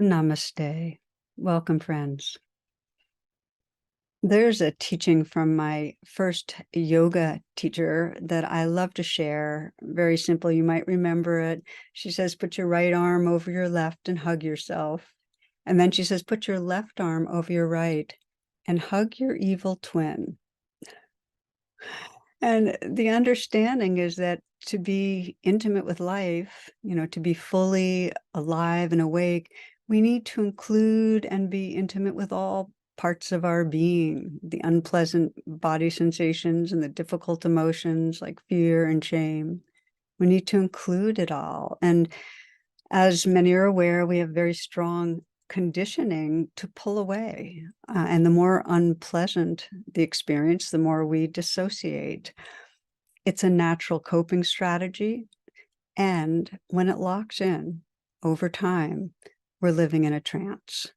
Namaste. Welcome, friends. There's a teaching from my first yoga teacher that I love to share. Very simple. You might remember it. She says, put your right arm over your left and hug yourself. And then she says, put your left arm over your right and hug your evil twin. And the understanding is that to be intimate with life, to be fully alive and awake, we need to include and be intimate with all parts of our being, the unpleasant body sensations and the difficult emotions like fear and shame. We need to include it all. And as many are aware, we have very strong conditioning to pull away. And the more unpleasant the experience, the more we dissociate. It's a natural coping strategy. And when it locks in over time, we're living in a trance.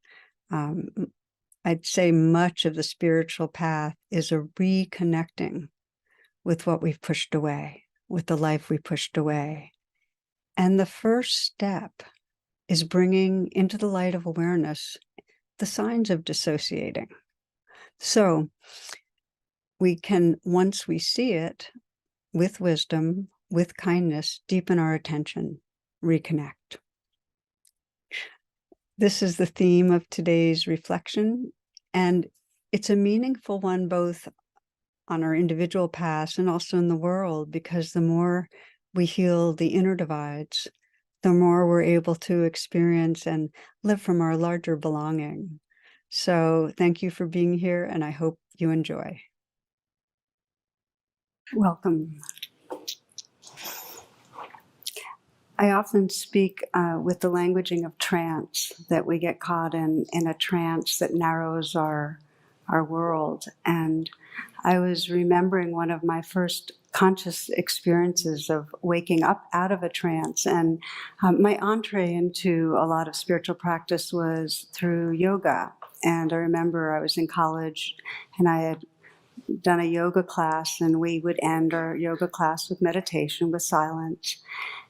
I'd say much of the spiritual path is a reconnecting with what we've pushed away, with the life we pushed away. And the first step is bringing into the light of awareness the signs of dissociating. So we can, once we see it, with wisdom, with kindness, deepen our attention, reconnect. This is the theme of today's reflection, and it's a meaningful one both on our individual paths and also in the world, because the more we heal the inner divides, the more we're able to experience and live from our larger belonging. So thank you for being here, and I hope you enjoy. Welcome. I often speak with the languaging of trance, that we get caught in a trance that narrows our world. And I was remembering one of my first conscious experiences of waking up out of a trance. And my entree into a lot of spiritual practice was through yoga. And I remember I was in college and I had done a yoga class, and we would end our yoga class with meditation, with silence.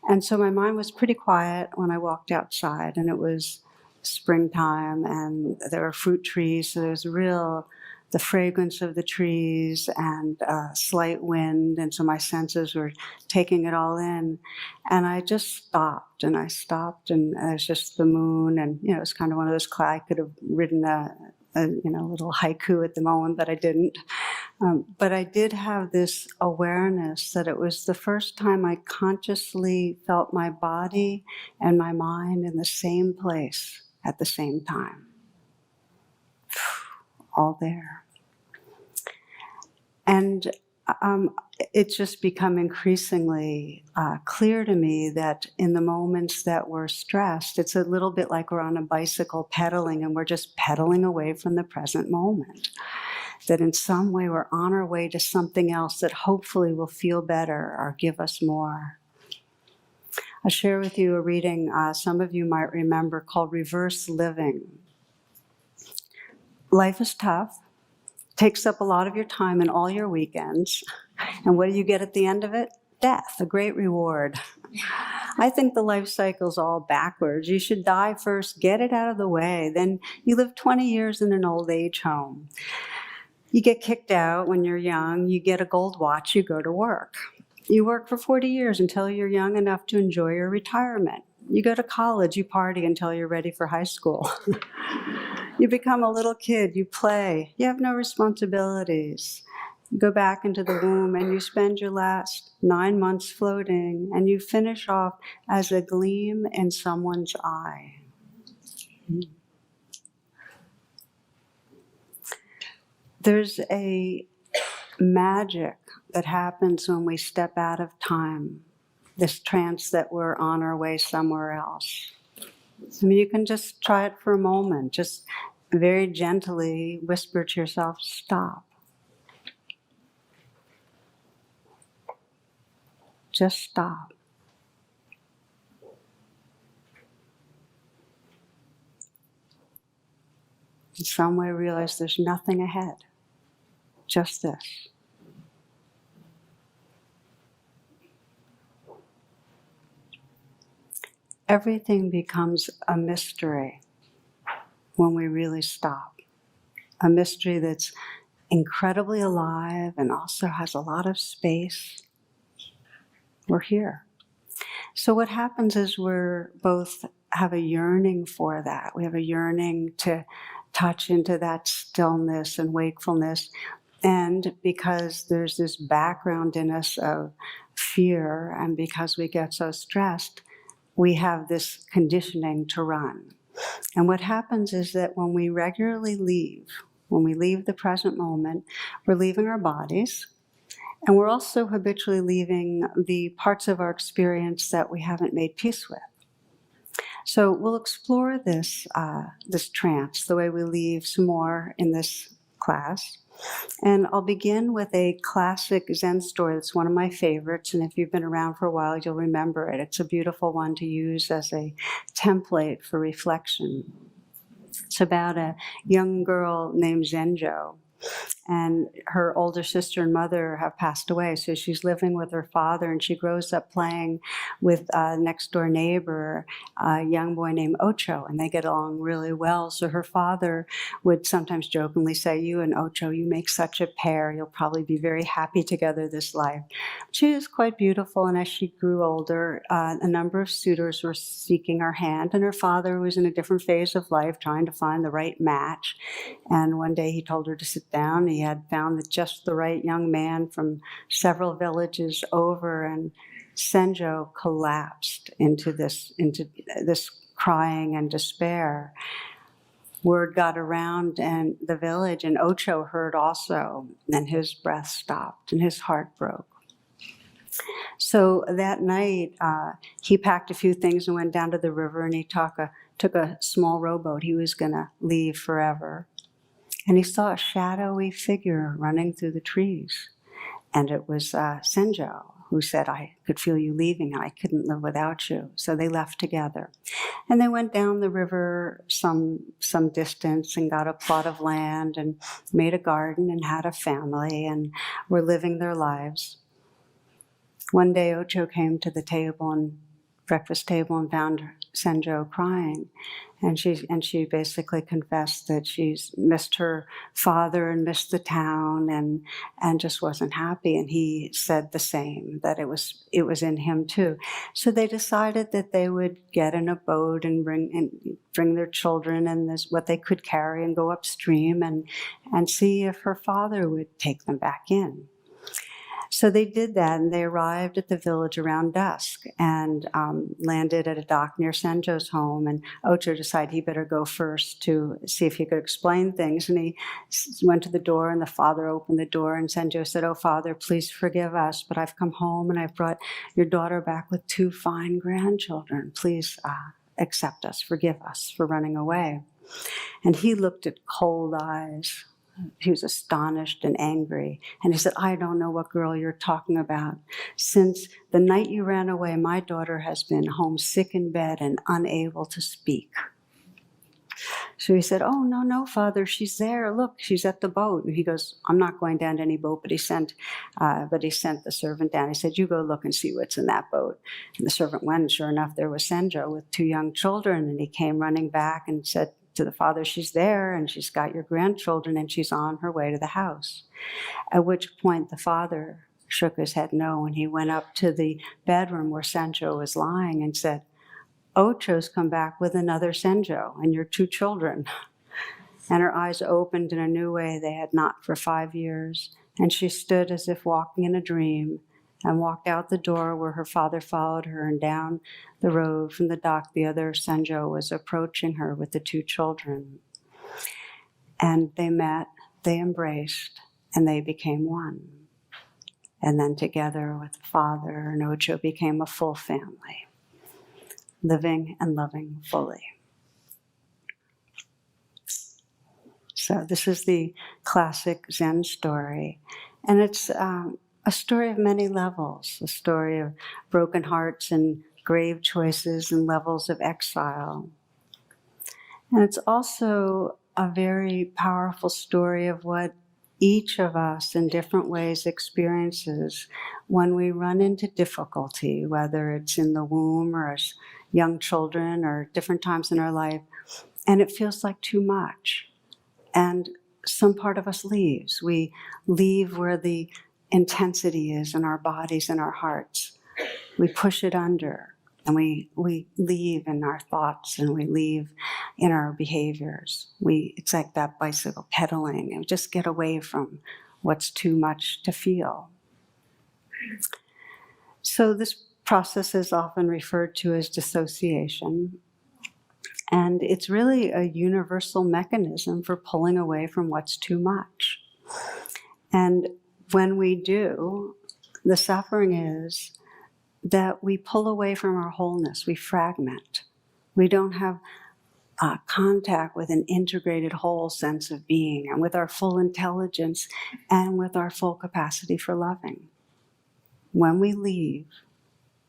And so my mind was pretty quiet when I walked outside, and it was springtime, and there were fruit trees, so there was the fragrance of the trees and slight wind, and so my senses were taking it all in. And I just stopped, and and it was just the moon, and it was kind of one of those, I could have written a little haiku at the moment, but I didn't. But I did have this awareness that it was the first time I consciously felt my body and my mind in the same place at the same time. All there. And it's just become increasingly clear to me that in the moments that we're stressed, it's a little bit like we're on a bicycle pedaling, and we're just pedaling away from the present moment. That in some way we're on our way to something else that hopefully will feel better or give us more. I'll share with you a reading some of you might remember called Reverse Living. Life is tough, takes up a lot of your time and all your weekends. And what do you get at the end of it? Death, a great reward. I think the life cycle's all backwards. You should die first, get it out of the way. Then you live 20 years in an old age home. You get kicked out when you're young, you get a gold watch, you go to work. You work for 40 years until you're young enough to enjoy your retirement. You go to college, you party until you're ready for high school. You become a little kid, you play, you have no responsibilities. You go back into the womb and you spend your last 9 months floating, and you finish off as a gleam in someone's eye. There's a magic that happens when we step out of time, this trance that we're on our way somewhere else. I mean, you can just try it for a moment. Just very gently whisper to yourself, stop. Just stop. In some way realize there's nothing ahead. Just this. Everything becomes a mystery when we really stop. A mystery that's incredibly alive and also has a lot of space. We're here. So what happens is we're both have a yearning for that. We have a yearning to touch into that stillness and wakefulness. And because there's this background in us of fear, and because we get so stressed, we have this conditioning to run. And what happens is that when we regularly leave, when we leave the present moment, we're leaving our bodies, and we're also habitually leaving the parts of our experience that we haven't made peace with. So we'll explore this trance, the way we leave, some more in this class. And I'll begin with a classic Zen story that's one of my favorites, and if you've been around for a while, you'll remember it. It's a beautiful one to use as a template for reflection. It's about a young girl named Zenjo, and her older sister and mother have passed away, so she's living with her father, and she grows up playing with a next-door neighbor, a young boy named Ocho, and they get along really well. So her father would sometimes jokingly say, "You and Ocho, you make such a pair. You'll probably be very happy together this life." She is quite beautiful, and as she grew older, a number of suitors were seeking her hand, and her father was in a different phase of life, trying to find the right match. And one day he told her to sit down. He had found just the right young man from several villages over, and Senjo collapsed into this crying and despair. Word got around and the village, and Ocho heard also, and his breath stopped and his heart broke. So that night, he packed a few things and went down to the river, and he took a small rowboat. He was going to leave forever. And he saw a shadowy figure running through the trees. And it was Senjo, who said, "I could feel you leaving, and I couldn't live without you." So they left together. And they went down the river some distance and got a plot of land and made a garden and had a family and were living their lives. One day, Ocho came to the breakfast table and found Senjo crying. And she basically confessed that she's missed her father and missed the town and just wasn't happy. And he said the same, that it was in him too. So they decided that they would get in a boat and bring their children and what they could carry and go upstream and see if her father would take them back in. So they did that, and they arrived at the village around dusk and landed at a dock near Senjo's home. And Ocho decided he better go first to see if he could explain things. And he went to the door, and the father opened the door, and Senjo said, "Oh, Father, please forgive us, but I've come home, and I've brought your daughter back with 2 fine grandchildren. Please accept us, forgive us for running away." And he looked at cold eyes. He was astonished and angry. And he said, "I don't know what girl you're talking about. Since the night you ran away, my daughter has been homesick in bed and unable to speak." So he said, "Oh, no, Father, she's there. Look, she's at the boat." And he goes, "I'm not going down to any boat," but he sent the servant down. He said, "You go look and see what's in that boat." And the servant went, and sure enough, there was Senjo with 2 young children. And he came running back and said to the father, "She's there, and she's got your grandchildren, and she's on her way to the house." At which point the father shook his head no, and he went up to the bedroom where Senjo was lying and said, "Ocho's come back with another Senjo and your 2 children." And her eyes opened in a new way they had not for 5 years, and she stood as if walking in a dream and walked out the door where her father followed her, and down the road from the dock the other Senjo was approaching her with the 2 children. And they met, they embraced, and they became one. And then together with the father and Ocho became a full family, living and loving fully. So this is the classic Zen story, and it's a story of many levels, a story of broken hearts and grave choices and levels of exile. And it's also a very powerful story of what each of us in different ways experiences when we run into difficulty, whether it's in the womb or as young children or different times in our life. and it feels like too much. And some part of us leaves. We leave where the intensity is in our bodies and our hearts. We push it under, and we leave in our thoughts, and we leave in our behaviors. It's like that bicycle pedaling, and we just get away from what's too much to feel. So this process is often referred to as dissociation, and it's really a universal mechanism for pulling away from what's too much. And when we do, the suffering is that we pull away from our wholeness, we fragment. We don't have contact with an integrated whole sense of being, and with our full intelligence, and with our full capacity for loving. When we leave,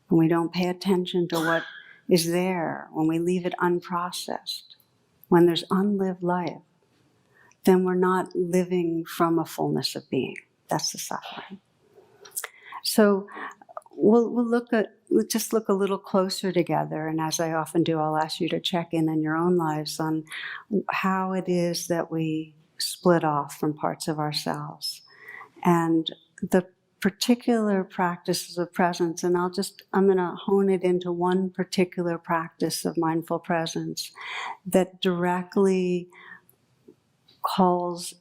when we don't pay attention to what is there, when we leave it unprocessed, when there's unlived life, then we're not living from a fullness of being. That's the suffering. So we'll just look a little closer together, and as I often do, I'll ask you to check in your own lives on how it is that we split off from parts of ourselves. And the particular practices of presence, and I'm going to hone it into one particular practice of mindful presence that directly calls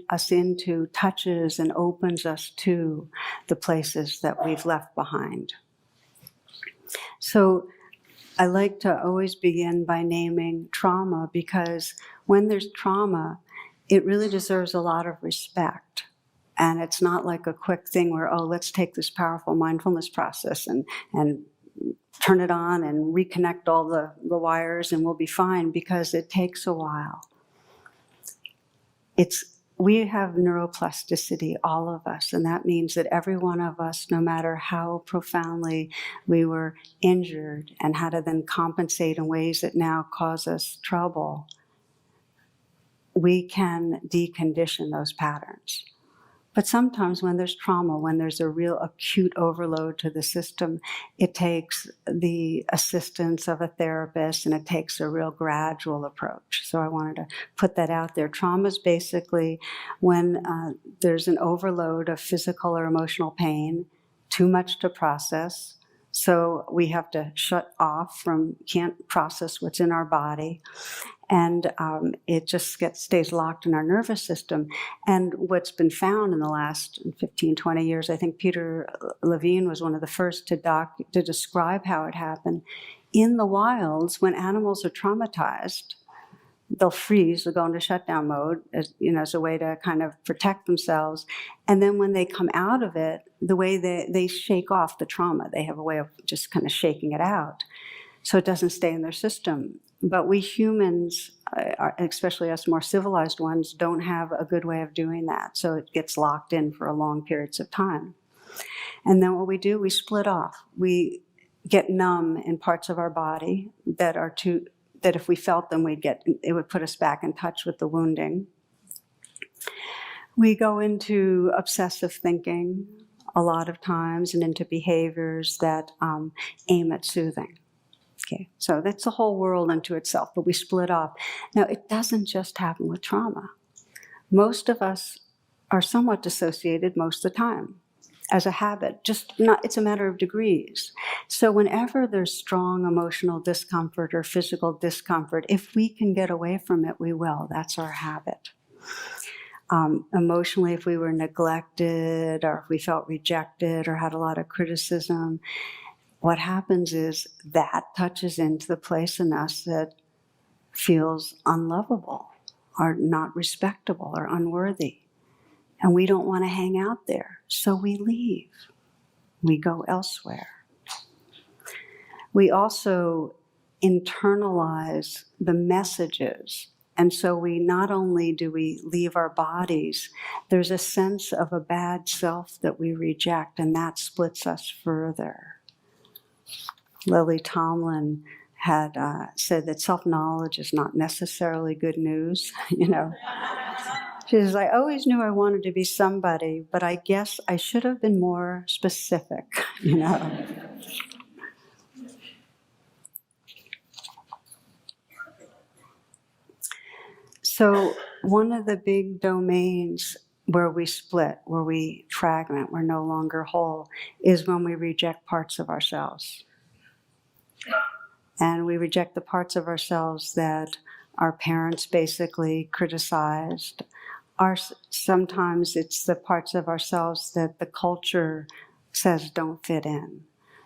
us into, touches and opens us to the places that we've left behind. So I like to always begin by naming trauma, because when there's trauma, it really deserves a lot of respect. And it's not like a quick thing where, let's take this powerful mindfulness process and turn it on and reconnect all the wires and we'll be fine, because it takes a while. We have neuroplasticity, all of us, and that means that every one of us, no matter how profoundly we were injured and had to then compensate in ways that now cause us trouble, we can decondition those patterns. But sometimes when there's trauma, when there's a real acute overload to the system, it takes the assistance of a therapist, and it takes a real gradual approach. So I wanted to put that out there. Trauma is basically when there's an overload of physical or emotional pain, too much to process. So we have to shut off can't process what's in our body. And it just stays locked in our nervous system. And what's been found in the last 15, 20 years, I think Peter Levine was one of the first to describe how it happened. In the wilds, when animals are traumatized, they'll freeze, they'll go into shutdown mode as a way to kind of protect themselves. And then when they come out of it, the way they shake off the trauma, they have a way of just kind of shaking it out so it doesn't stay in their system. But we humans, especially us more civilized ones, don't have a good way of doing that. So it gets locked in for long periods of time. And then what we do, we split off. We get numb in parts of our body that if we felt them, it would put us back in touch with the wounding. We go into obsessive thinking a lot of times, and into behaviors that aim at soothing. Okay, so that's a whole world unto itself, but we split off. Now, it doesn't just happen with trauma. Most of us are somewhat dissociated most of the time as a habit, it's a matter of degrees. So whenever there's strong emotional discomfort or physical discomfort, if we can get away from it, we will. That's our habit. Emotionally, if we were neglected, or if we felt rejected or had a lot of criticism, what happens is that touches into the place in us that feels unlovable or not respectable or unworthy. And we don't want to hang out there, so we leave. We go elsewhere. We also internalize the messages. And so we not only do we leave our bodies, there's a sense of a bad self that we reject, and that splits us further. Lily Tomlin had said that self-knowledge is not necessarily good news, She says, I always knew I wanted to be somebody, but I guess I should have been more specific, So one of the big domains where we split, where we fragment, we're no longer whole, is when we reject parts of ourselves. And we reject the parts of ourselves that our parents basically criticized. Sometimes it's the parts of ourselves that the culture says don't fit in.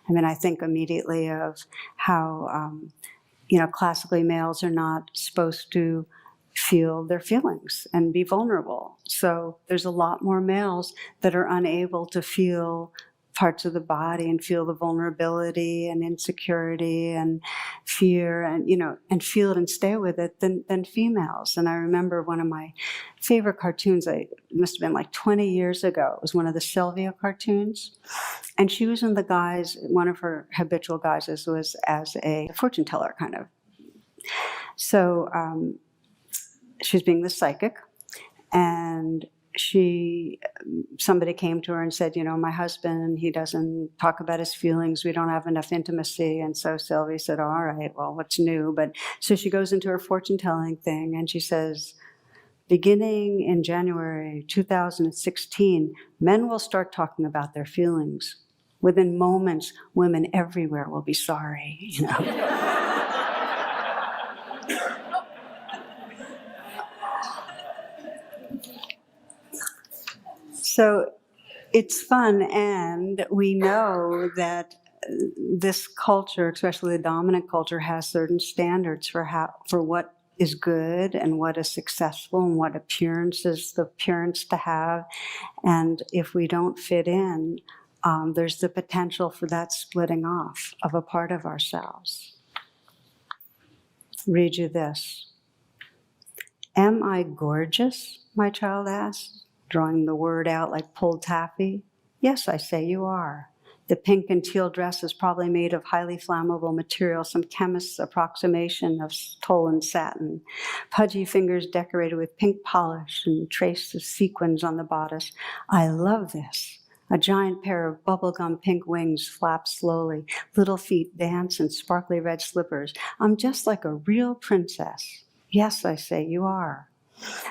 I mean, I think immediately of how, classically males are not supposed to feel their feelings and be vulnerable. So there's a lot more males that are unable to feel parts of the body and feel the vulnerability and insecurity and fear and feel it and stay with it than females. And I remember one of my favorite cartoons, it must have been like 20 years ago. It was one of the Sylvia cartoons. And she was in the guise, one of her habitual guises was as a fortune teller kind of. So she was being the psychic, and somebody came to her and said, my husband, he doesn't talk about his feelings. We don't have enough intimacy. And so Sylvie said, all right, well, what's new? But so she goes into her fortune telling thing and she says, beginning in January 2016, men will start talking about their feelings. Within moments, women everywhere will be sorry, So it's fun, and we know that this culture, especially the dominant culture, has certain standards for what is good and what is successful and what appearance is the appearance to have. And if we don't fit in, there's the potential for that splitting off of a part of ourselves. Read you this. Am I gorgeous? My child asked, drawing the word out like pulled taffy. Yes, I say you are. The pink and teal dress is probably made of highly flammable material, some chemist's approximation of Tolan satin. Pudgy fingers decorated with pink polish and traces of sequins on the bodice. I love this. A giant pair of bubblegum pink wings flap slowly. Little feet dance in sparkly red slippers. I'm just like a real princess. Yes, I say, you are.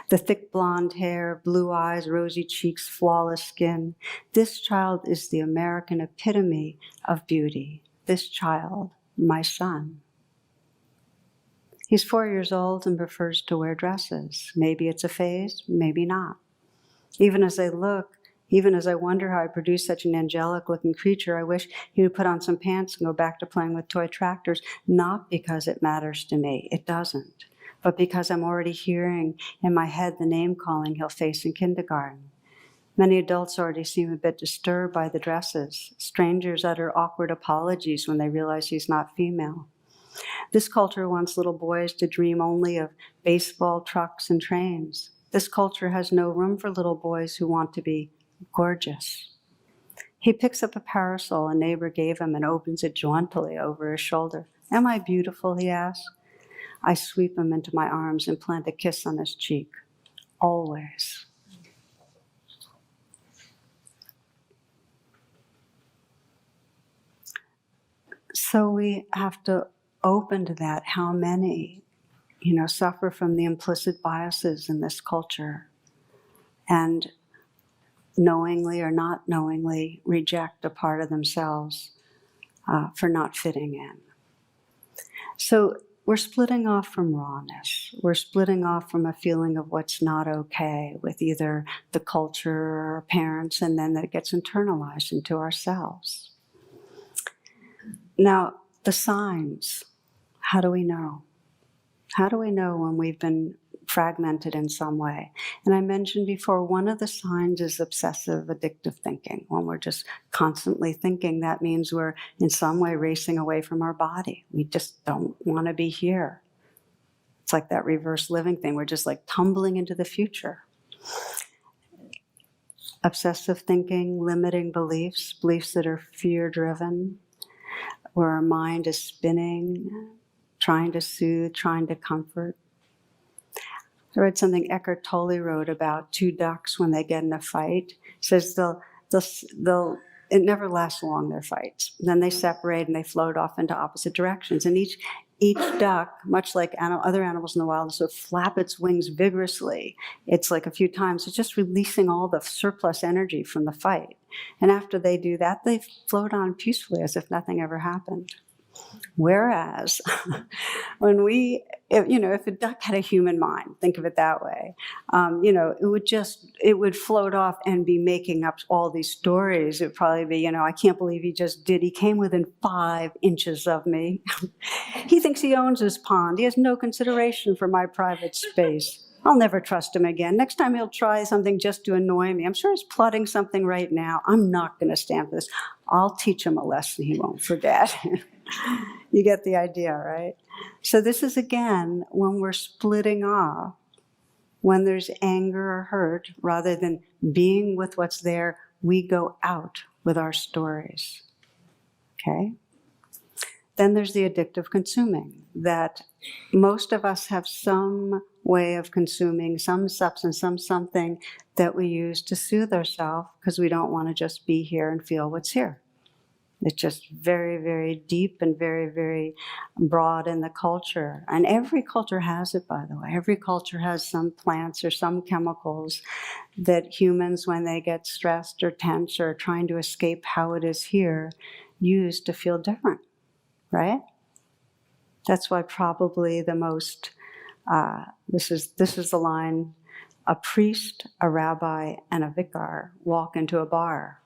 The thick blonde hair, blue eyes, rosy cheeks, flawless skin. This child is the American epitome of beauty. This child, my son. He's 4 years old and prefers to wear dresses. Maybe it's a phase, maybe not. Even as I wonder how I produce such an angelic-looking creature, I wish he would put on some pants and go back to playing with toy tractors, not because it matters to me. It doesn't. But because I'm already hearing in my head the name-calling he'll face in kindergarten. Many adults already seem a bit disturbed by the dresses. Strangers utter awkward apologies when they realize he's not female. This culture wants little boys to dream only of baseball, trucks, and trains. This culture has no room for little boys who want to be gorgeous. He picks up a parasol a neighbor gave him and opens it jauntily over his shoulder. Am I beautiful, he asks. I sweep him into my arms and plant a kiss on his cheek. Always. So we have to open to that, how many, suffer from the implicit biases in this culture and knowingly or not knowingly reject a part of themselves for not fitting in. So we're splitting off from rawness. We're splitting off from a feeling of what's not okay with either the culture or our parents, and then that gets internalized into ourselves. Now, the signs, how do we know? How do we know when we've been fragmented in some way? And I mentioned before, one of the signs is obsessive addictive thinking. When we're just constantly thinking, that means we're in some way racing away from our body. We just don't want to be here. It's like that reverse living thing. We're just like tumbling into the future. Obsessive thinking, limiting beliefs that are fear-driven, where our mind is spinning, trying to soothe, trying to comfort. I read something Eckhart Tolle wrote about two ducks when they get in a fight. It says they'll it never lasts long, their fights. Then they separate and they float off into opposite directions. And each duck, much like other animals in the wild, will flap its wings vigorously. It's like a few times. It's just releasing all the surplus energy from the fight. And after they do that, they float on peacefully as if nothing ever happened. Whereas when if a duck had a human mind, think of it that way, it would float off and be making up all these stories. It would probably be, I can't believe he came within 5 inches of me. He thinks he owns his pond. He has no consideration for my private space. I'll never trust him again. Next time he'll try something just to annoy me. I'm sure he's plotting something right now. I'm not going to stand for this. I'll teach him a lesson he won't forget. You get the idea, right? So this is, again, when we're splitting off, when there's anger or hurt, rather than being with what's there, we go out with our stories. Okay? Then there's the addictive consuming, that most of us have some way of consuming some substance, something that we use to soothe ourselves because we don't want to just be here and feel what's here. It's just very, very deep and very, very broad in the culture. And every culture has it, by the way. Every culture has some plants or some chemicals that humans, when they get stressed or tense or trying to escape how it is here, use to feel different, right? That's why probably the most, this is the line, a priest, a rabbi, and a vicar walk into a bar.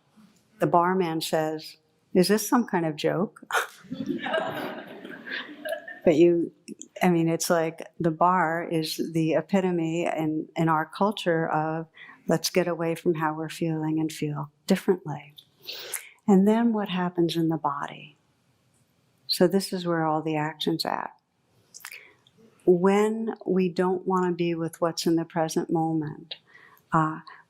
The barman says, "Is this some kind of joke?" But it's like the bar is the epitome in our culture of let's get away from how we're feeling and feel differently. And then what happens in the body? So this is where all the action's at. When we don't want to be with what's in the present moment,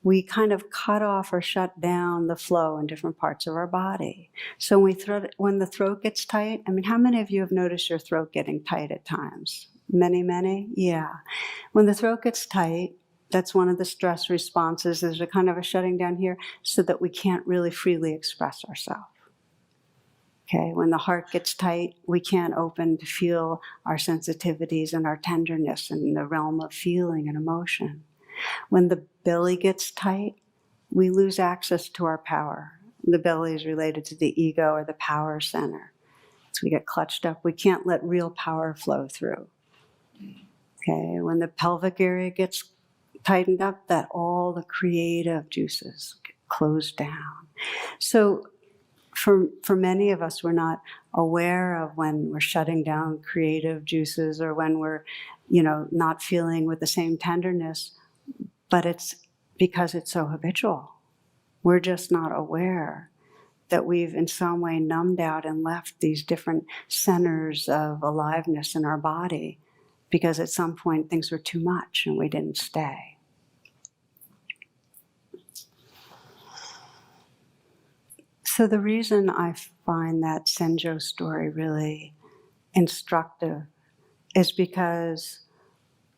we kind of cut off or shut down the flow in different parts of our body. So when the throat gets tight, how many of you have noticed your throat getting tight at times? Many, many? Yeah. When the throat gets tight, that's one of the stress responses. There's a kind of a shutting down here so that we can't really freely express ourselves. Okay, when the heart gets tight, we can't open to feel our sensitivities and our tenderness in the realm of feeling and emotion. When the belly gets tight, we lose access to our power. The belly is related to the ego or the power center. So we get clutched up. We can't let real power flow through. Okay, when the pelvic area gets tightened up, that all the creative juices get closed down. So for many of us, we're not aware of when we're shutting down creative juices or when we're, not feeling with the same tenderness, but it's because it's so habitual. We're just not aware that we've in some way numbed out and left these different centers of aliveness in our body because at some point things were too much and we didn't stay. So the reason I find that Senjo story really instructive is because,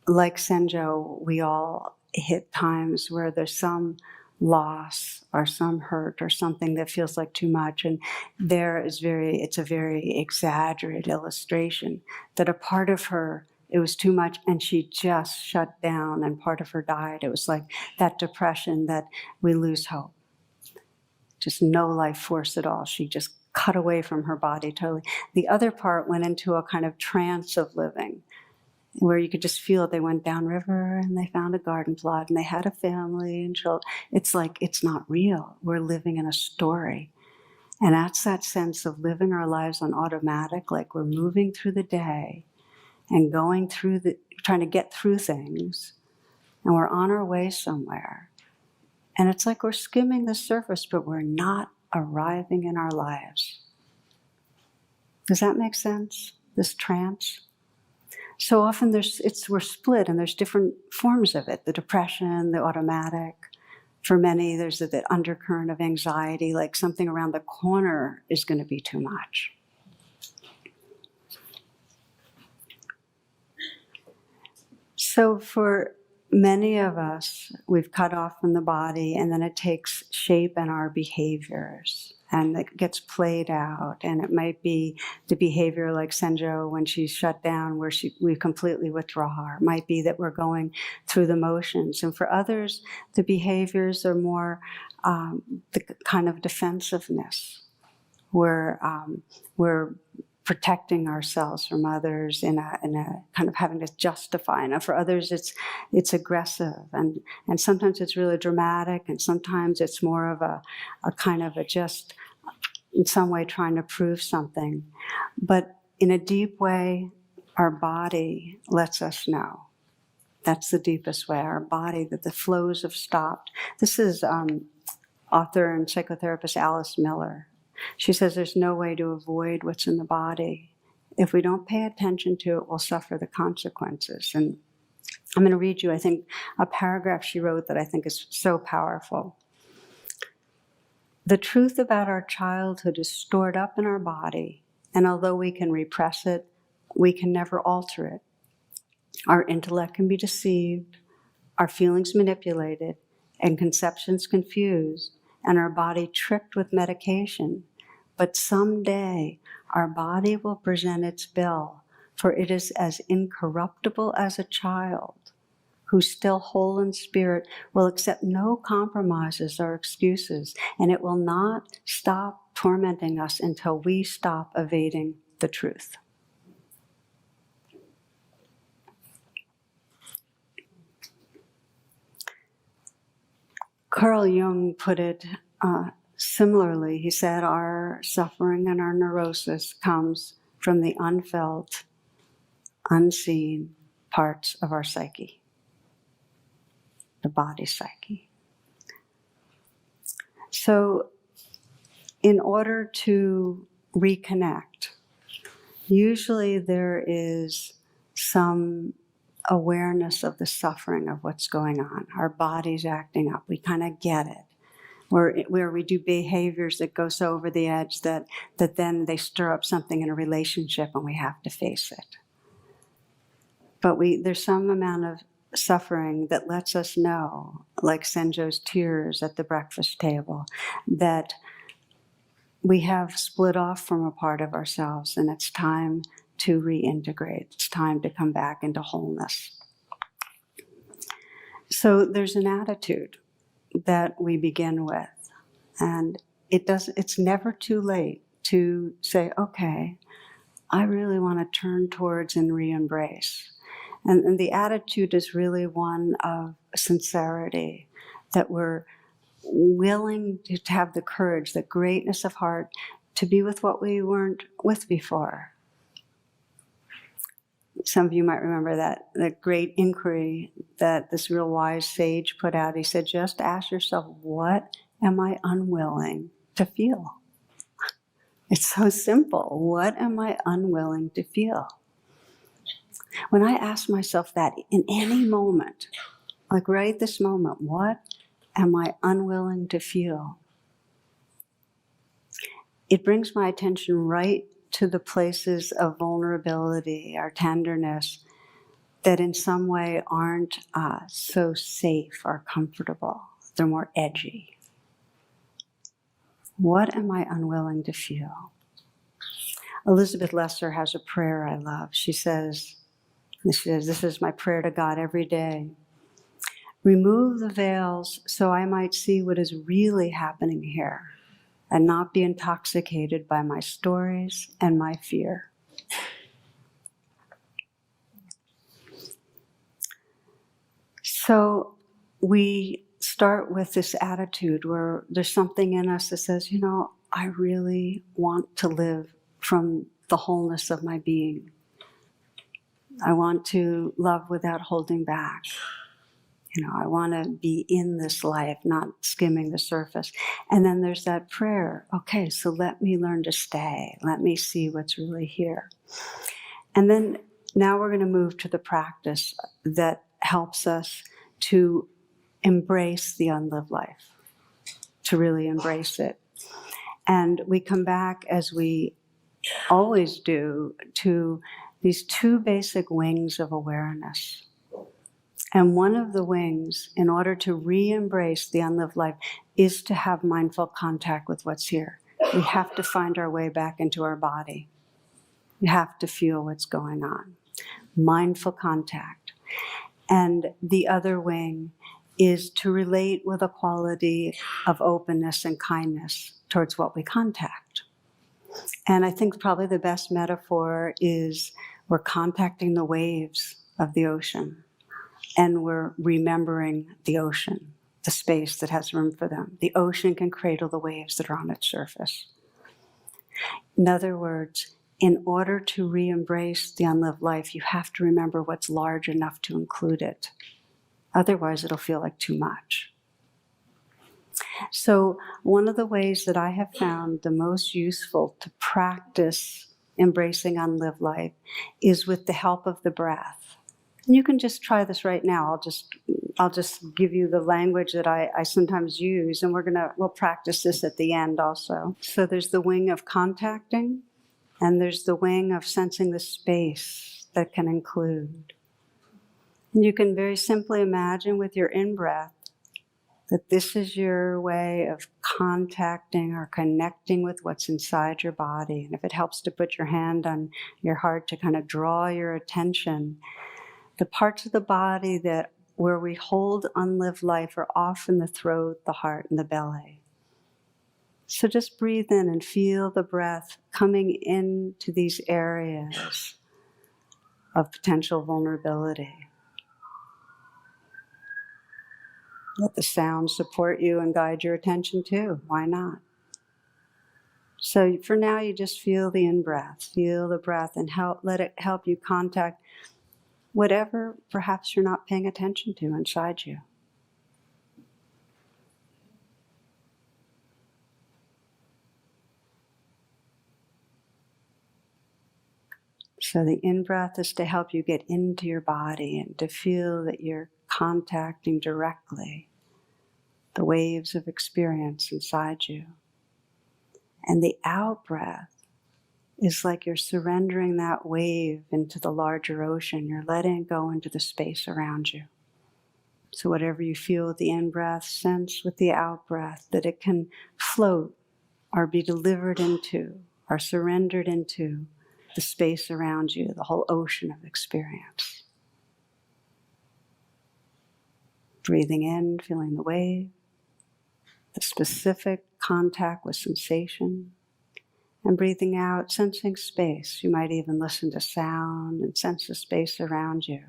like Senjo, we all hit times where there's some loss or some hurt or something that feels like too much, and it's a very exaggerated illustration that a part of her, it was too much and she just shut down and part of her died. It was like that depression that we lose hope. Just no life force at all. She just cut away from her body totally. The other part went into a kind of trance of living where you could just feel they went downriver and they found a garden plot and they had a family and children. It's like, it's not real. We're living in a story. And that's that sense of living our lives on automatic, like we're moving through the day and going through trying to get through things, and we're on our way somewhere. And it's like we're skimming the surface, but we're not arriving in our lives. Does that make sense? This trance? So often we're split and there's different forms of it. The depression, the automatic. For many, there's that undercurrent of anxiety, like something around the corner is going to be too much. So for many of us, we've cut off from the body and then it takes shape in our behaviors. and it gets played out. And it might be the behavior like Senjo when she's shut down, where we completely withdraw. It might be that we're going through the motions. And for others, the behaviors are more the kind of defensiveness, where we're protecting ourselves from others in a kind of having to justify. Now, for others, it's aggressive, and sometimes it's really dramatic, and sometimes it's more of a kind of a just in some way trying to prove something. But in a deep way, our body lets us know. That's the deepest way, our body, that the flows have stopped. This is author and psychotherapist Alice Miller. She says there's no way to avoid what's in the body. If we don't pay attention to it, we'll suffer the consequences. And I'm going to read you, I think, a paragraph she wrote that I think is so powerful. The truth about our childhood is stored up in our body, and although we can repress it, we can never alter it. Our intellect can be deceived, our feelings manipulated, and conceptions confused, and our body tricked with medication. But someday, our body will present its bill, for it is as incorruptible as a child, who, still whole in spirit, will accept no compromises or excuses, and it will not stop tormenting us until we stop evading the truth. Carl Jung put it similarly. He said, our suffering and our neurosis comes from the unfelt, unseen parts of our psyche, the body psyche. So in order to reconnect, usually there is some awareness of the suffering of what's going on. Our body's acting up. We kind of get it. Where we do behaviors that go so over the edge that then they stir up something in a relationship and we have to face it. But there's some amount of suffering that lets us know, like Senjo's tears at the breakfast table, that we have split off from a part of ourselves and it's time to reintegrate. It's time to come back into wholeness. So there's an attitude that we begin with, and it's never too late to say, okay, I really want to turn towards and re-embrace. And the attitude is really one of sincerity, that we're willing to have the courage, the greatness of heart, to be with what we weren't with before. Some of you might remember that the great inquiry that this real wise sage put out. He said, just ask yourself, what am I unwilling to feel? It's so simple. What am I unwilling to feel? When I ask myself that in any moment, like right this moment, what am I unwilling to feel? It brings my attention right to the places of vulnerability, our tenderness, that in some way aren't so safe or comfortable. They're more edgy. What am I unwilling to feel? Elizabeth Lesser has a prayer I love. She says, this is my prayer to God every day. Remove the veils so I might see what is really happening here, and not be intoxicated by my stories and my fear. So we start with this attitude where there's something in us that says, I really want to live from the wholeness of my being. I want to love without holding back. I want to be in this life, not skimming the surface. And then there's that prayer. Okay, so let me learn to stay. Let me see what's really here. And then now we're going to move to the practice that helps us to embrace the unlived life, to really embrace it. And we come back, as we always do, to these two basic wings of awareness. And one of the wings, in order to re-embrace the unlived life, is to have mindful contact with what's here. we have to find our way back into our body. We have to feel what's going on. Mindful contact. And the other wing is to relate with a quality of openness and kindness towards what we contact. And I think probably the best metaphor is we're contacting the waves of the ocean, and we're remembering the ocean, the space that has room for them. The ocean can cradle the waves that are on its surface. In other words, in order to re-embrace the unlived life, you have to remember what's large enough to include it. Otherwise, it'll feel like too much. So one of the ways that I have found the most useful to practice embracing unlived life is with the help of the breath. And you can just try this right now. I'll just give you the language that I sometimes use, and we'll practice this at the end also. So there's the wing of contacting, and there's the wing of sensing the space that can include. And you can very simply imagine with your in-breath that this is your way of contacting or connecting with what's inside your body. And if it helps to put your hand on your heart to kind of draw your attention, the parts of the body where we hold unlived life are often the throat, the heart, and the belly. So just breathe in and feel the breath coming into these areas of potential vulnerability. Let the sound support you and guide your attention too. Why not? So for now, you just feel the in-breath. Feel the breath and let it help you contact whatever perhaps you're not paying attention to inside you. So the in-breath is to help you get into your body and to feel that you're contacting directly the waves of experience inside you. And the out-breath is like you're surrendering that wave into the larger ocean. You're letting it go into the space around you. So whatever you feel with the in-breath, sense with the out-breath that it can float or be delivered into or surrendered into the space around you, the whole ocean of experience. Breathing in, feeling the wave, the specific contact with sensation, and breathing out, sensing space. You might even listen to sound and sense the space around you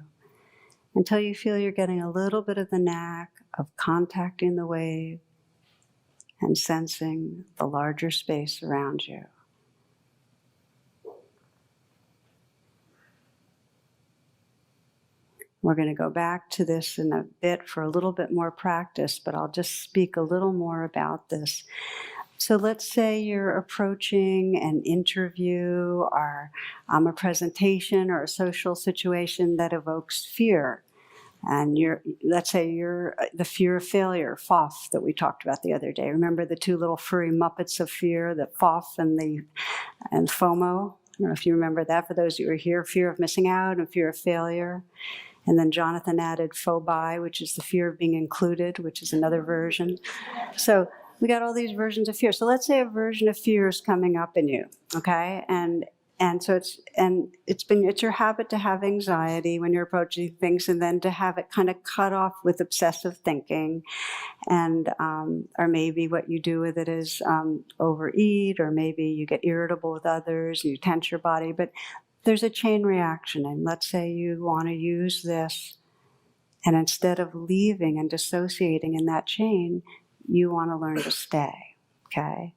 until you feel you're getting a little bit of the knack of contacting the wave and sensing the larger space around you. We're going to go back to this in a bit for a little bit more practice, but I'll just speak a little more about this. So let's say you're approaching an interview or a presentation or a social situation that evokes fear. And let's say you're the fear of failure, FOF, that we talked about the other day. Remember the two little furry Muppets of fear, the FOF and FOMO? I don't know if you remember that. For those who were here, fear of missing out and fear of failure. And then Jonathan added phobi, which is the fear of being included, which is another version. So we got all these versions of fear. So let's say a version of fear is coming up in you, okay? And so it's your habit to have anxiety when you're approaching things, and then to have it kind of cut off with obsessive thinking, and or maybe what you do with it is overeat, or maybe you get irritable with others and you tense your body. But there's a chain reaction, and let's say you want to use this, and instead of leaving and dissociating in that chain, you want to learn to stay, okay?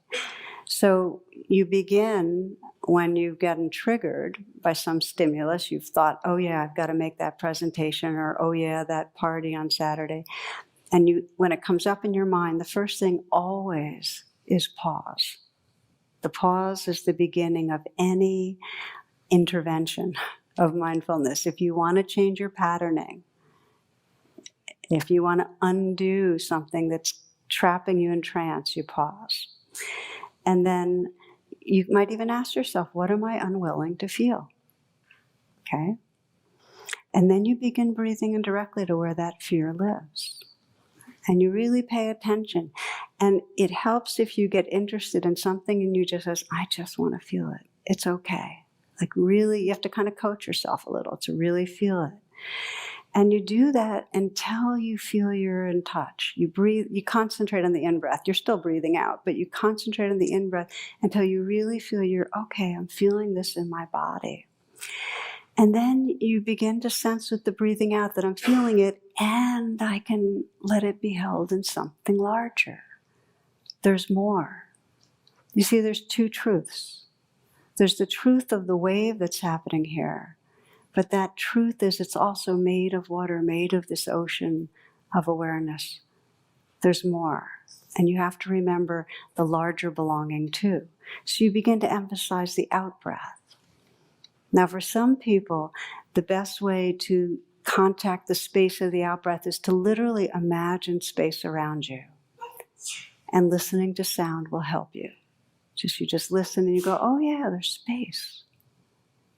So you begin when you've gotten triggered by some stimulus. You've thought, oh yeah, I've got to make that presentation, or oh yeah, that party on Saturday. And when it comes up in your mind, the first thing always is pause. The pause is the beginning of any intervention of mindfulness. If you want to change your patterning, if you want to undo something that's trapping you in trance, you pause. And then you might even ask yourself, what am I unwilling to feel? Okay? And then you begin breathing in directly to where that fear lives. And you really pay attention. And it helps if you get interested in something and you just says, I just want to feel it. It's okay. Like really, you have to kind of coach yourself a little to really feel it. And you do that until you feel you're in touch. You breathe, you concentrate on the in-breath. You're still breathing out, but you concentrate on the in-breath until you really feel you're, okay, I'm feeling this in my body. And then you begin to sense with the breathing out that I'm feeling it and I can let it be held in something larger. There's more. You see, there's two truths. There's the truth of the wave that's happening here. But that truth is it's also made of water, made of this ocean of awareness. There's more. And you have to remember the larger belonging too. So you begin to emphasize the out-breath. Now for some people, the best way to contact the space of the out-breath is to literally imagine space around you. And listening to sound will help you. You just listen and you go, oh yeah, there's space.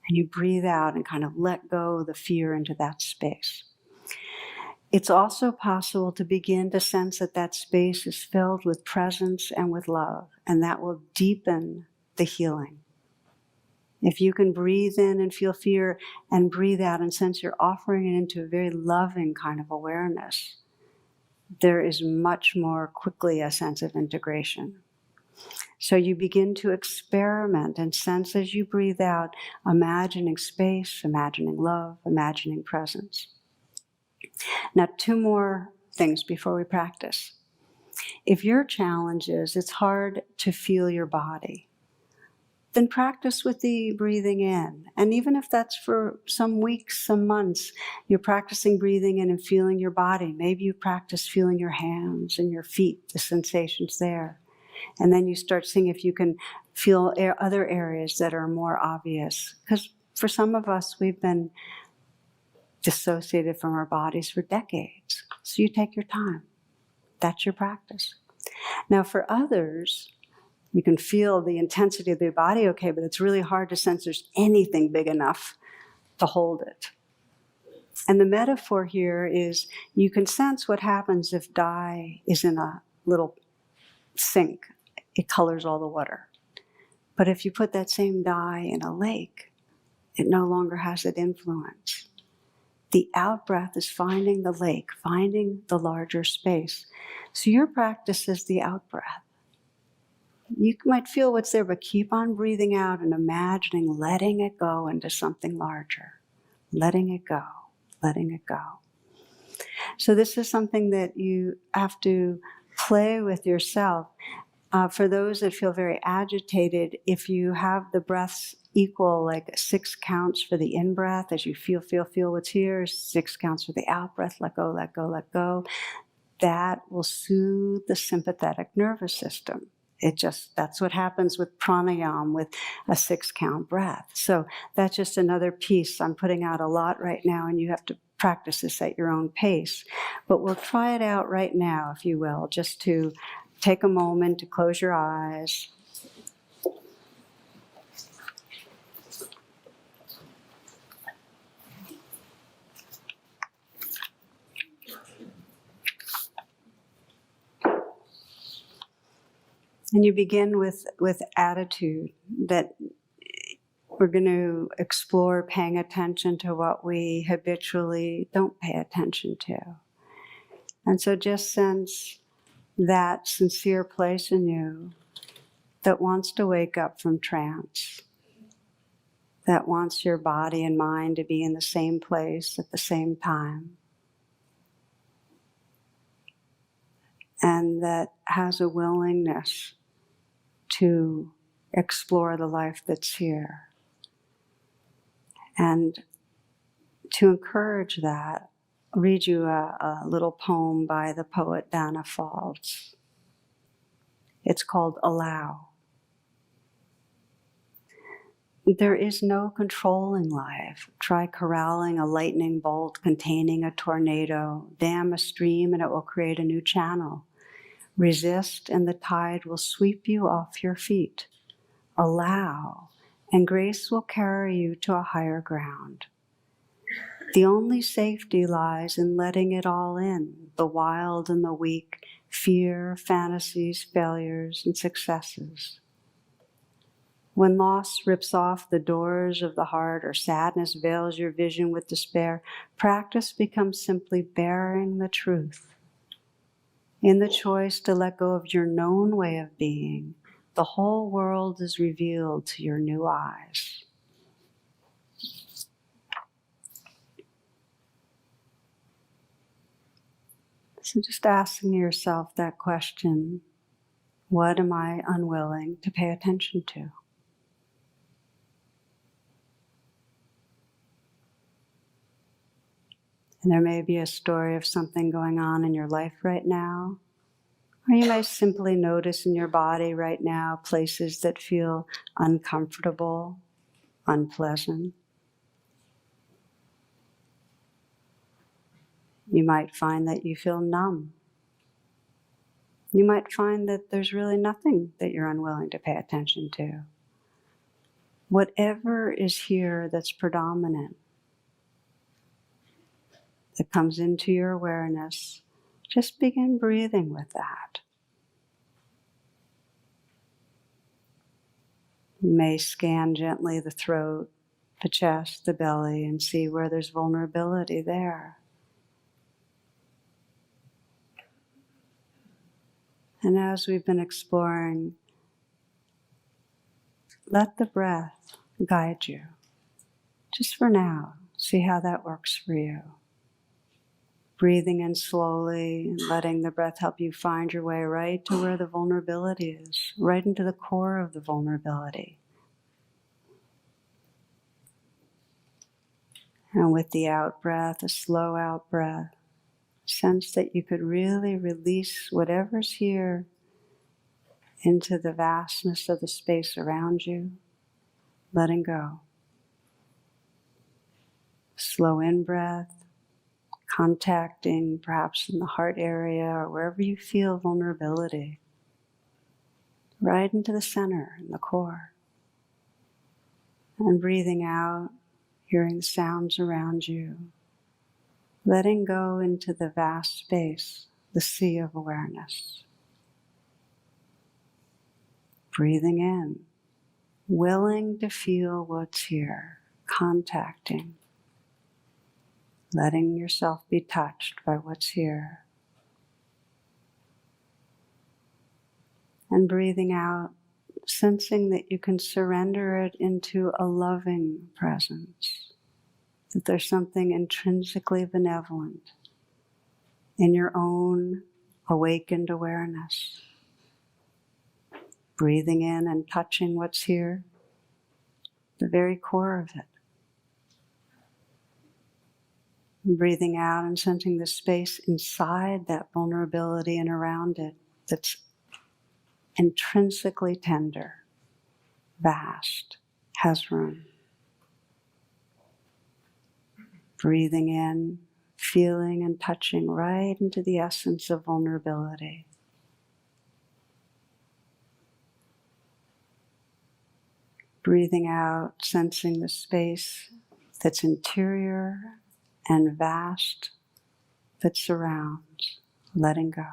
And you breathe out and kind of let go the fear into that space. It's also possible to begin to sense that that space is filled with presence and with love, and that will deepen the healing. If you can breathe in and feel fear and breathe out and sense you're offering it into a very loving kind of awareness, there is much more quickly a sense of integration. So you begin to experiment and sense as you breathe out, imagining space, imagining love, imagining presence. Now, two more things before we practice. If your challenge is it's hard to feel your body, then practice with the breathing in. And even if that's for some weeks, some months, you're practicing breathing in and feeling your body. Maybe you practice feeling your hands and your feet, the sensations there. And then you start seeing if you can feel other areas that are more obvious. Because for some of us, we've been dissociated from our bodies for decades. So you take your time. That's your practice. Now for others, you can feel the intensity of their body okay, but it's really hard to sense there's anything big enough to hold it. And the metaphor here is you can sense what happens if dye is in a little sink. It colors all the water. But if you put that same dye in a lake, it no longer has that influence. The out-breath is finding the lake, finding the larger space. So your practice is the out-breath. You might feel what's there, but keep on breathing out and imagining letting it go into something larger. Letting it go, letting it go. So this is something that you have to play with yourself. For those that feel very agitated, if you have the breaths equal, like 6 counts for the in-breath, as you feel what's here, 6 counts for the out-breath, let go, let go, let go, that will soothe the sympathetic nervous system. That's what happens with pranayama, with a 6-count breath. So that's just another piece. I'm putting out a lot right now, and you have to practice this at your own pace. But we'll try it out right now, if you will, just to take a moment to close your eyes. And you begin with attitude, that we're going to explore paying attention to what we habitually don't pay attention to. And so just sense that sincere place in you that wants to wake up from trance, that wants your body and mind to be in the same place at the same time, and that has a willingness to explore the life that's here. And to encourage that, I'll read you a little poem by the poet Dana Faulds. It's called Allow. There is no controlling life. Try corralling a lightning bolt containing a tornado. Dam a stream and it will create a new channel. Resist and the tide will sweep you off your feet. Allow, and grace will carry you to a higher ground. The only safety lies in letting it all in, the wild and the weak, fear, fantasies, failures, and successes. When loss rips off the doors of the heart or sadness veils your vision with despair, practice becomes simply bearing the truth. In the choice to let go of your known way of being, the whole world is revealed to your new eyes. So just asking yourself that question, what am I unwilling to pay attention to? And there may be a story of something going on in your life right now, or you may simply notice in your body right now places that feel uncomfortable, unpleasant. You might find that you feel numb. You might find that there's really nothing that you're unwilling to pay attention to. Whatever is here that's predominant, that comes into your awareness, just begin breathing with that. You may scan gently the throat, the chest, the belly, and see where there's vulnerability there. And as we've been exploring, let the breath guide you. Just for now, see how that works for you. Breathing in slowly and letting the breath help you find your way right to where the vulnerability is, right into the core of the vulnerability. And with the out breath, a slow out breath, sense that you could really release whatever's here into the vastness of the space around you, letting go. Slow in breath, contacting perhaps in the heart area or wherever you feel vulnerability, right into the center, in the core. And breathing out, hearing the sounds around you, letting go into the vast space, the sea of awareness. Breathing in, willing to feel what's here, contacting, letting yourself be touched by what's here. And breathing out, sensing that you can surrender it into a loving presence, that there's something intrinsically benevolent in your own awakened awareness. Breathing in and touching what's here, the very core of it. And breathing out and sensing the space inside that vulnerability and around it that's intrinsically tender, vast, has room. Breathing in, feeling and touching right into the essence of vulnerability. Breathing out, sensing the space that's interior and vast that surrounds, letting go.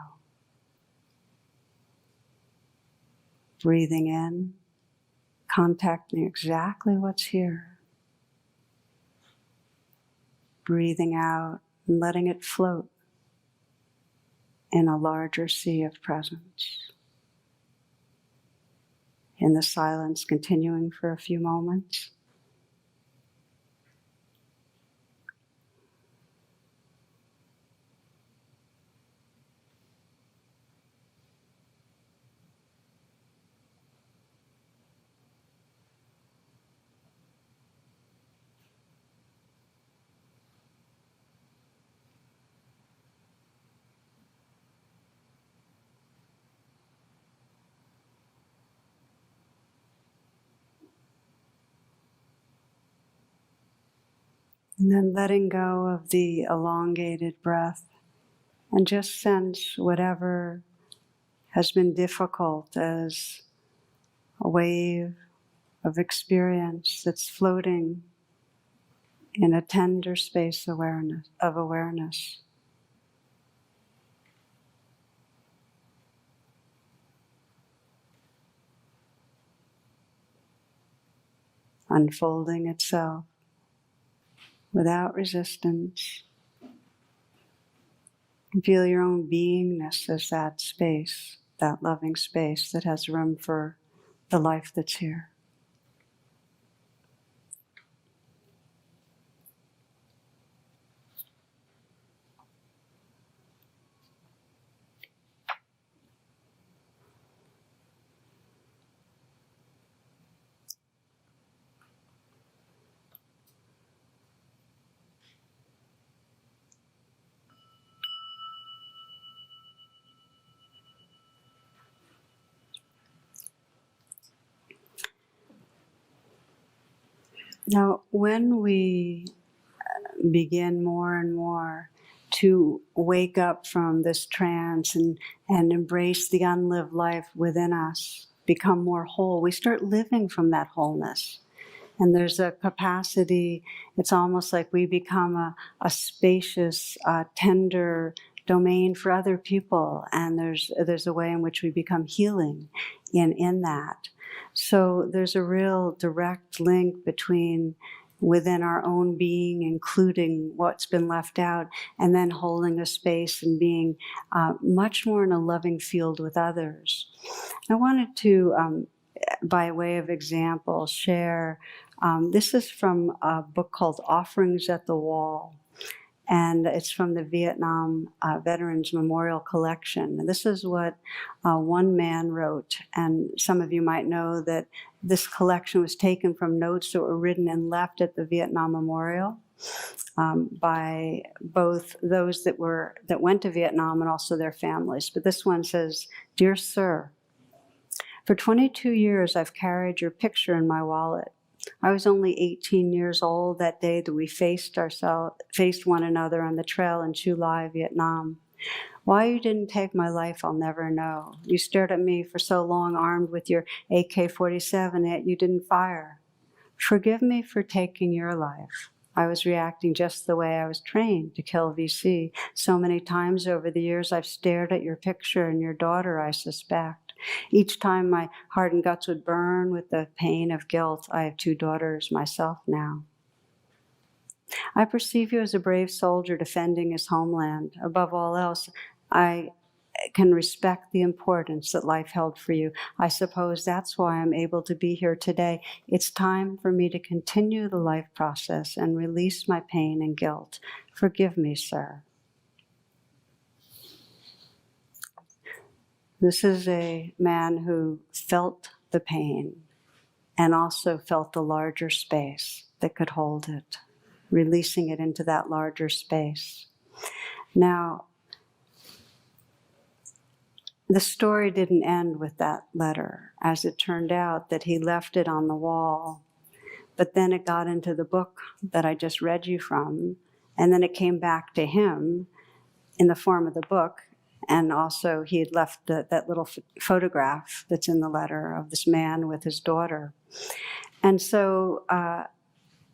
Breathing in, contacting exactly what's here. Breathing out and letting it float in a larger sea of presence. In the silence, continuing for a few moments. And then letting go of the elongated breath and just sense whatever has been difficult as a wave of experience that's floating in a tender space of awareness. unfolding itself without resistance. Feel your own beingness as that space, that loving space that has room for the life that's here. Now, when we begin more and more to wake up from this trance and embrace the unlived life within us, become more whole, we start living from that wholeness. And there's a capacity, it's almost like we become a spacious, tender domain for other people. And there's a way in which we become healing in that. So there's a real direct link between within our own being, including what's been left out, and then holding a space and being much more in a loving field with others. I wanted to, by way of example, share, this is from a book called Offerings at the Wall. And it's from the Vietnam Veterans Memorial Collection. And this is what one man wrote. And some of you might know that this collection was taken from notes that were written and left at the Vietnam Memorial by both those that went to Vietnam and also their families. But this one says, "Dear Sir, for 22 years I've carried your picture in my wallet. I was only 18 years old that day that we faced one another on the trail in Chu Lai, Vietnam. Why you didn't take my life, I'll never know. You stared at me for so long, armed with your AK-47, yet you didn't fire. Forgive me for taking your life. I was reacting just the way I was trained to kill VC. So many times over the years, I've stared at your picture and your daughter, I suspect. Each time my heart and guts would burn with the pain of guilt. I have 2 daughters myself now. I perceive you as a brave soldier defending his homeland. Above all else, I can respect the importance that life held for you. I suppose that's why I'm able to be here today. It's time for me to continue the life process and release my pain and guilt. Forgive me, sir." This is a man who felt the pain and also felt the larger space that could hold it, releasing it into that larger space. Now, the story didn't end with that letter. As it turned out, that he left it on the wall, but then it got into the book that I just read you from, and then it came back to him in the form of the book. And also he had left that little photograph that's in the letter of this man with his daughter. And so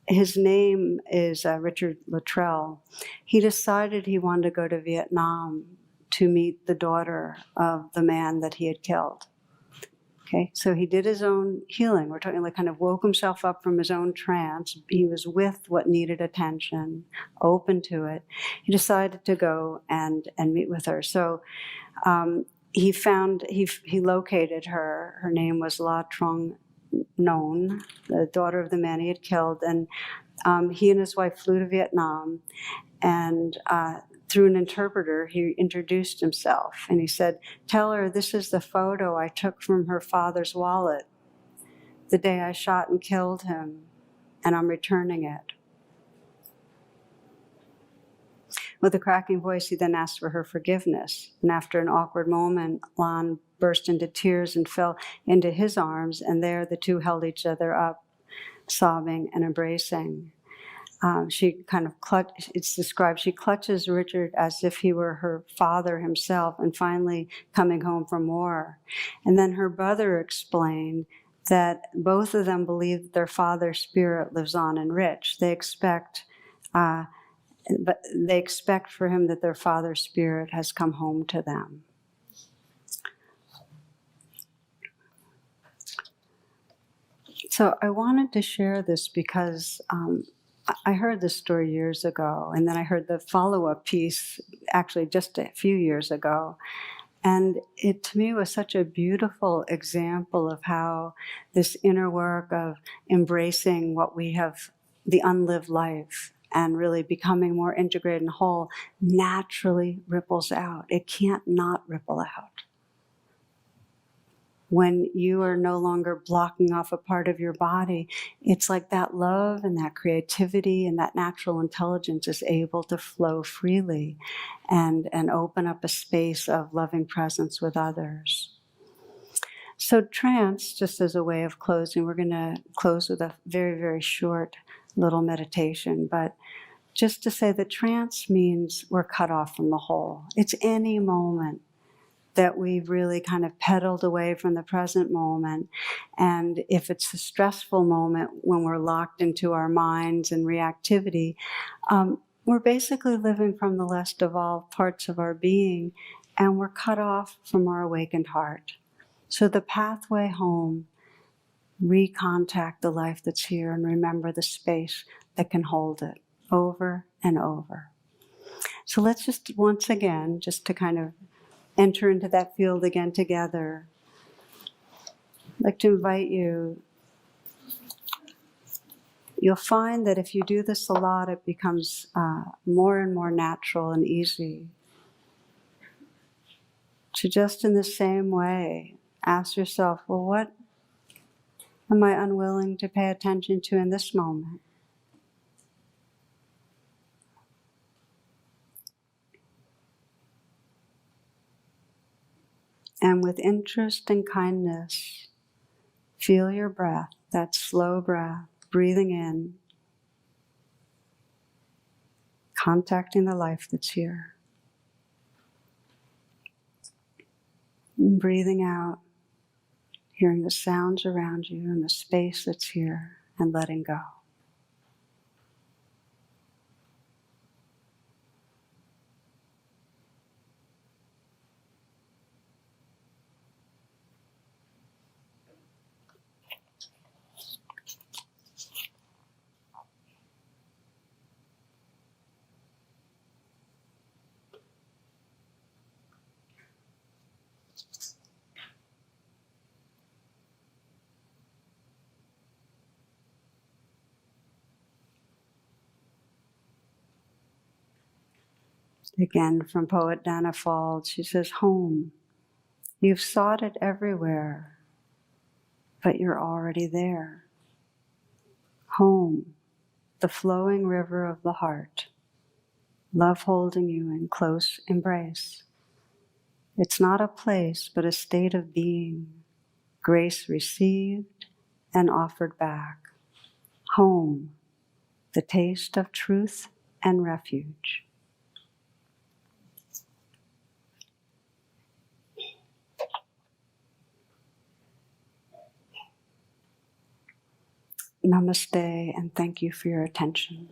his name is Richard Luttrell. He decided he wanted to go to Vietnam to meet the daughter of the man that he had killed. Okay, so he did his own healing. We're talking like kind of woke himself up from his own trance. He was with what needed attention, open to it. He decided to go and meet with her. So he located her. Her name was La Trong Non, the daughter of the man he had killed. And he and his wife flew to Vietnam, and through an interpreter, he introduced himself, and he said, "Tell her this is the photo I took from her father's wallet the day I shot and killed him, and I'm returning it." With a cracking voice, he then asked for her forgiveness, and after an awkward moment, Lan burst into tears and fell into his arms, and there the two held each other up, sobbing and embracing. She kind of it's described, she clutches Richard as if he were her father himself, and finally coming home from war. And then her brother explained that both of them believe that their father's spirit lives on in Rich. They expect for him that their father's spirit has come home to them. So I wanted to share this because I heard this story years ago, and then I heard the follow-up piece actually just a few years ago. And it, to me, was such a beautiful example of how this inner work of embracing what we have, the unlived life, and really becoming more integrated and whole, naturally ripples out. It can't not ripple out. When you are no longer blocking off a part of your body, it's like that love and that creativity and that natural intelligence is able to flow freely and open up a space of loving presence with others. So trance, just as a way of closing, we're going to close with a very, very short little meditation, but just to say that trance means we're cut off from the whole. It's any moment that we've really kind of pedaled away from the present moment. And if it's a stressful moment when we're locked into our minds and reactivity, we're basically living from the less evolved parts of our being, and we're cut off from our awakened heart. So the pathway home, recontact the life that's here and remember the space that can hold it over and over. So let's just once again, just to kind of enter into that field again together. I'd like to invite you. You'll find that if you do this a lot, it becomes more and more natural and easy. To just in the same way, ask yourself, well, what am I unwilling to pay attention to in this moment? And with interest and kindness, feel your breath, that slow breath, breathing in, contacting the life that's here. And breathing out, hearing the sounds around you and the space that's here, and letting go. Again, from poet Dana Fald, she says, home. You've sought it everywhere, but you're already there. Home, the flowing river of the heart, love holding you in close embrace. It's not a place, but a state of being, grace received and offered back. Home, the taste of truth and refuge. Namaste, and thank you for your attention.